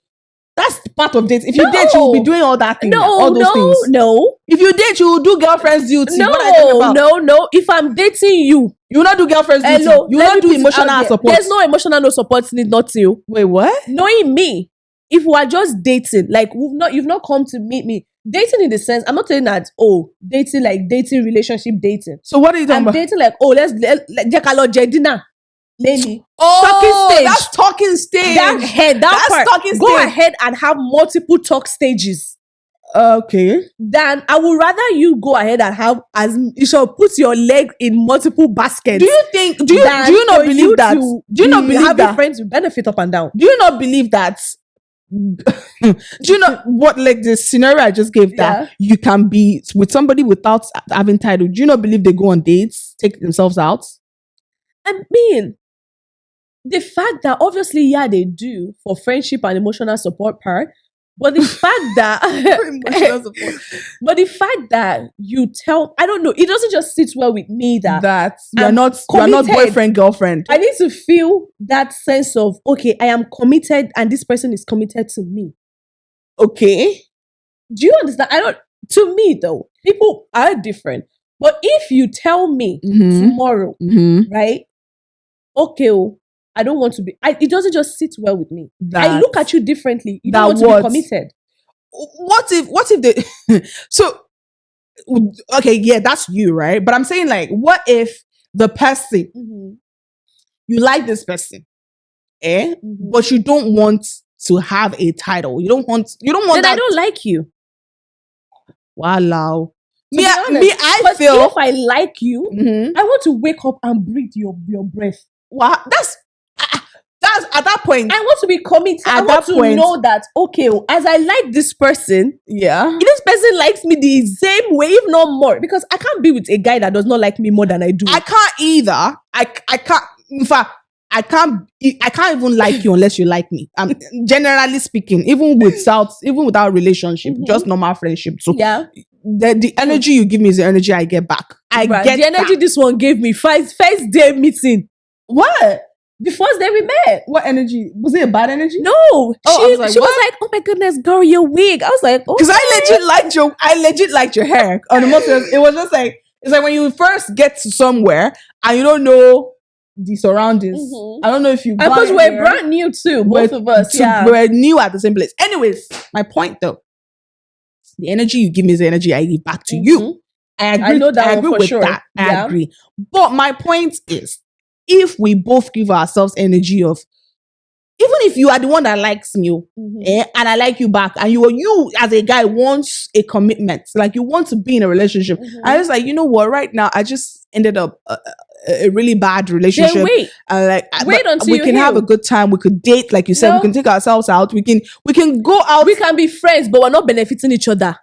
S2: That's part of dating. If you date, you will be doing all that thing. All those things.
S1: No.
S2: If you date, you will do girlfriend's duty. No.
S1: If I'm dating you
S2: will not do girlfriend's duty. You will not do emotional support.
S1: There's no emotional support need not you.
S2: Wait, what?
S1: Knowing me. If we are just dating, you've not come to meet me. Dating in the sense, I'm not saying that, dating, relationship dating.
S2: So what are you talking about?
S1: I'm dating let's Jedina. Lady.
S2: Talking stage. That's talking stage.
S1: That's part. Talking stage. Go ahead and have multiple talk stages.
S2: Okay.
S1: Then I would rather you go ahead and have you shall put your leg in multiple baskets.
S2: Do you not believe that? Do you not believe that
S1: friends will benefit up and down?
S2: Do you not believe that? Do you know what, the scenario I just gave, that you can be with somebody without having title? Do you not believe they go on dates, take themselves out?
S1: I mean, the fact that obviously they do for friendship and emotional support part, but the fact that you tell, I don't know, it doesn't just sit well with me that
S2: you're not boyfriend, girlfriend.
S1: I need to feel that sense of, okay, I am committed and this person is committed to me.
S2: Okay.
S1: Do you understand? To me though, people are different. But if you tell me tomorrow, right? Okay, I don't want to be. It doesn't just sit well with me. I look at you differently. You don't want to be committed.
S2: What if they? So, okay, yeah, that's you, right? But I'm saying, what if the person you like this person, but you don't want to have a title. You don't want. Then
S1: I don't like you.
S2: Wow.
S1: I feel if I like you, I want to wake up and breathe your breath.
S2: Wow, that's at that point.
S1: I want to be committed. I want to know that, okay, as I like this person, this person likes me the same way, if not more. Because I can't be with a guy that does not like me more than I do.
S2: I can't either. I can't. In fact, I can't even like you unless you like me. Generally speaking, even without relationship, just normal friendship. So the energy you give me is the energy I get back. I get the energy
S1: that. This one gave me first day meeting.
S2: What?
S1: The first day we met.
S2: What energy? Was it a bad energy?
S1: No. She was like, oh my goodness, girl, your wig. I was like, okay.
S2: Because I legit liked your hair. On the most, it was just like, it's like when you first get to somewhere and you don't know the surroundings. I don't know if you.
S1: Because we're brand new too, both of us.
S2: We're new at the same place. Anyways, my point though, the energy you give me is the energy I give back to you. I agree.
S1: I know that. I agree with
S2: sure. That. I agree. But my point is, if we both give ourselves energy of, even if you are the one that likes me, and I like you back, and you as a guy wants a commitment, like you want to be in a relationship, I was like, you know what? Right now, I just ended up a really bad relationship.
S1: Then wait until
S2: we can have a good time. We could date, like you said. We can take ourselves out. We can go out.
S1: We can be friends, but we're not benefiting each other.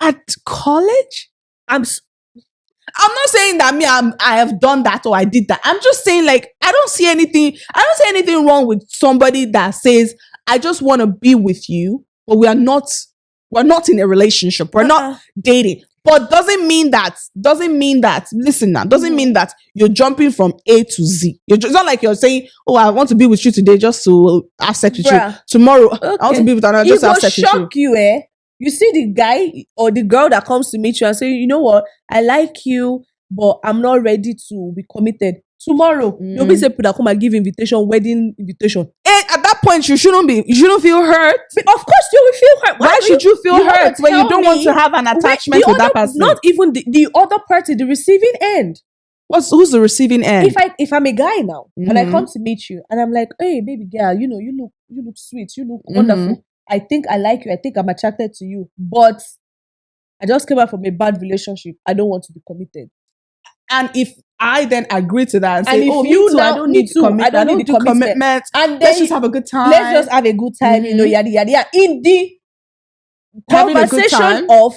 S2: At college? I'm not saying that I have done that or I did that. I'm just saying, like, I don't see anything wrong with somebody that says, I just want to be with you, but we're not in a relationship. We're not dating. But doesn't mean that, listen now, doesn't mean that you're jumping from A to Z. It's not like you're saying, oh, I want to be with you today just to have sex with you. Tomorrow, I want to be with another just to have sex with you.
S1: It will shock you, eh? You see the guy or the girl that comes to meet you and say, you know what, I like you, but I'm not ready to be committed. Tomorrow, you'll be saying, come and give wedding invitation.
S2: And at that point, you shouldn't feel hurt.
S1: Of course, you will feel hurt.
S2: Why should you feel hurt when you don't want to have an attachment with that person?
S1: Not even the other party, the receiving end.
S2: Who's the receiving end?
S1: If I'm a guy now and I come to meet you and I'm like, hey, baby girl, you look sweet, you look wonderful. I think I like you. I think I'm attracted to you. But I just came out from a bad relationship. I don't want to be committed.
S2: And if I then agree to that and say,
S1: oh, you too, I don't need commitment. I don't need commitment.
S2: And let's just have a good time.
S1: Let's just have a good time, yada, yada, yada. In the conversation of,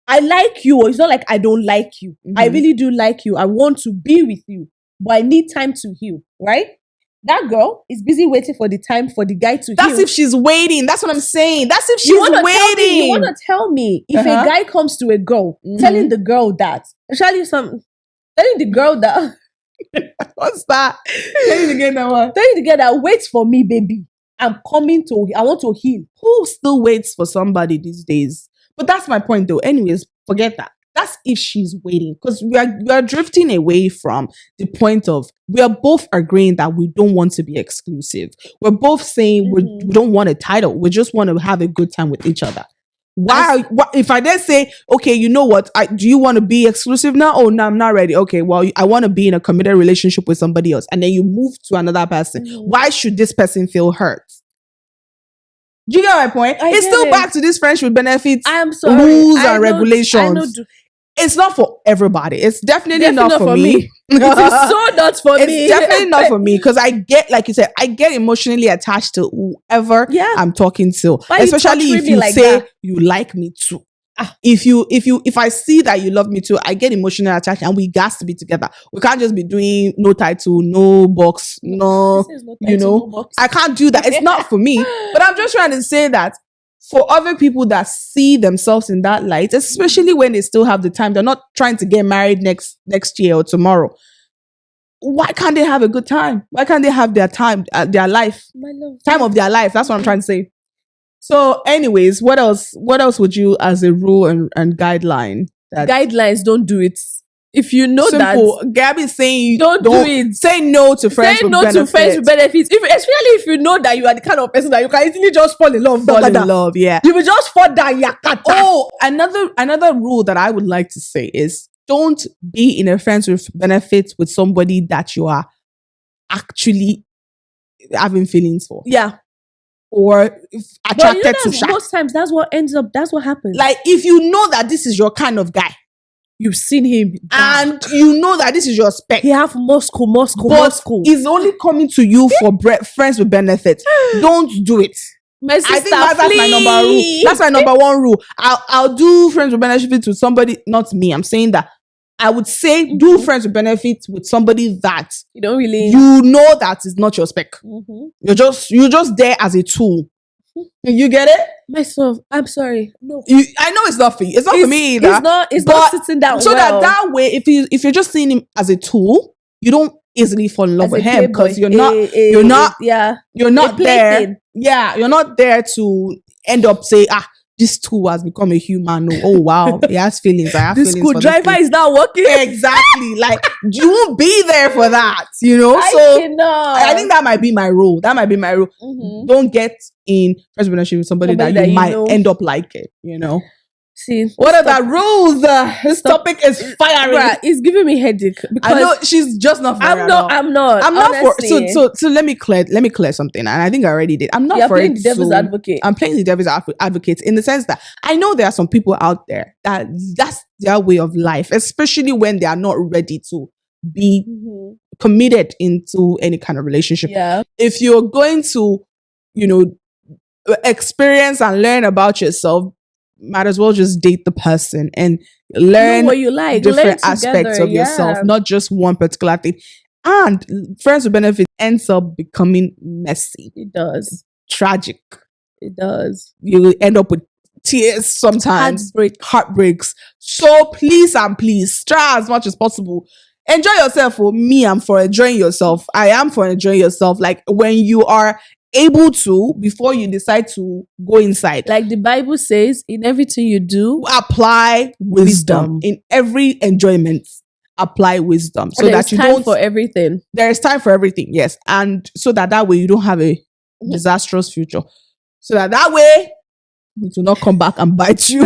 S1: I like you, or it's not like I don't like you. I really do like you. I want to be with you, but I need time to heal, right? That girl is busy waiting for the time for the guy to heal.
S2: That's if she's waiting. That's what I'm saying. That's if she's waiting.
S1: You want to tell me if a guy comes to a girl telling the girl that, telling the girl that
S2: what's that? Telling the girl that what?
S1: Telling the girl that wait for me, baby. I want to heal.
S2: Who still waits for somebody these days? But that's my point though. Anyways, forget that. That's if she's waiting, because we are drifting away from the point of we are both agreeing that we don't want to be exclusive. We're both saying we don't want a title. We just want to have a good time with each other. If I then say, okay, you know what? Do you want to be exclusive now? Oh, no, I'm not ready. Okay, well, I want to be in a committed relationship with somebody else. And then you move to another person. Why should this person feel hurt? Do you get my point? It's still back to this friendship with benefits, rules and regulations. It's not for everybody. It's definitely not for me.
S1: It is so not for me.
S2: It's definitely not for me, because I get, like you said, I get emotionally attached to whoever I'm talking to.
S1: But
S2: especially if you say you like me too. If I see that you love me too, I get emotionally attached, and we got to be together. We can't just be doing no title, no box, no box. I can't do that. It's not for me. But I'm just trying to say that for other people that see themselves in that light, especially when they still have the time, they're not trying to get married next year or tomorrow. Why can't they have a good time? Why can't they have their time, their life, time of their life? That's what I'm trying to say. So, anyways, what else would you, as a rule and guideline?
S1: Guidelines, don't do it. If you know that
S2: Gabby's saying
S1: don't do it.
S2: Say no to friends with benefits.
S1: Especially if you know that you are the kind of person that you can easily just fall in love.
S2: Yeah.
S1: You will just fall down yakata.
S2: Oh, another rule that I would like to say is, don't be in a friends with benefits with somebody that you are actually having feelings for.
S1: Yeah.
S2: Or attracted to.
S1: Most times that's what happens.
S2: Like, if you know that this is your kind of guy,
S1: you've seen him,
S2: and you know that this is your spec.
S1: He have Moscow.
S2: He's only coming to you for friends with benefits. Don't do it.
S1: My sister,
S2: I think that's my number rule. That's my number one rule. I'll do friends with benefits with somebody, not me. I'm saying that I would say do friends with benefits with somebody that
S1: you don't really,
S2: you know that is not your spec. You're just there as a tool. You get it?
S1: Myself, I'm sorry. No,
S2: I know it's not for you. It's not for me either.
S1: It's not sitting down.
S2: So that way, if you're just seeing him as a tool, you don't easily fall in love with him, because you're not there. Yeah, you're not there to end up saying, this tool has become a human. Oh wow, he has feelings. I have
S1: this
S2: feelings.
S1: This screwdriver is not working.
S2: Exactly. Like, you won't be there for that, I think that might be my rule. Don't get in friends relationship with somebody that you might end up liking, See, what are the rules? This topic is fiery.
S1: Right, it's giving me headache, because
S2: I know she's just not.
S1: I'm not
S2: for. So let me clear something, and I think I already did. I'm not for
S1: playing the devil's advocate.
S2: I'm playing the devil's advocate in the sense that I know there are some people out there that's their way of life, especially when they are not ready to be committed into any kind of relationship.
S1: Yeah.
S2: If you're going to, experience and learn about yourself, might as well just date the person and learn
S1: know what you like,
S2: different aspects of yourself, not just one particular thing. And friends with benefits ends up becoming messy.
S1: It does.
S2: Tragic.
S1: It does.
S2: You end up with tears sometimes. Heartbreaks. So please and please try as much as possible. Enjoy yourself. For me, I'm for enjoying yourself. I am for enjoying yourself. Like when you are able to, before you decide to go inside.
S1: Like the Bible says, in everything you do,
S2: apply wisdom. In every enjoyment, apply wisdom. So that you don't
S1: for everything.
S2: There is time for everything, yes. And so that way you don't have a disastrous future. So that way it will not come back and bite you.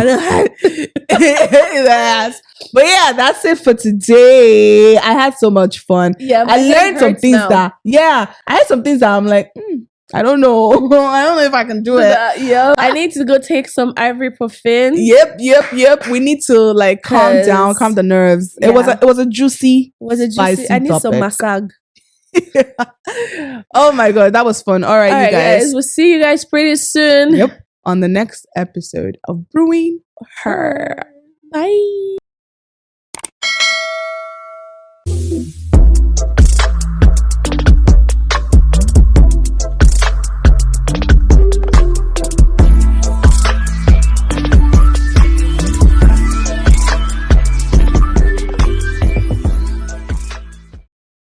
S2: Yes. But yeah, that's it for today. I had so much fun.
S1: Yeah,
S2: I learned some things I had some things that I'm like, I don't know. I don't know if I can do it.
S1: I need to go take some ibuprofen.
S2: Yep. We need to like calm down, calm the nerves. Yeah. It was a juicy.
S1: I need some massage.
S2: Oh my god, that was fun. All right, you guys.
S1: We'll see you guys pretty soon.
S2: Yep. On the next episode of Brewing Her.
S1: Bye.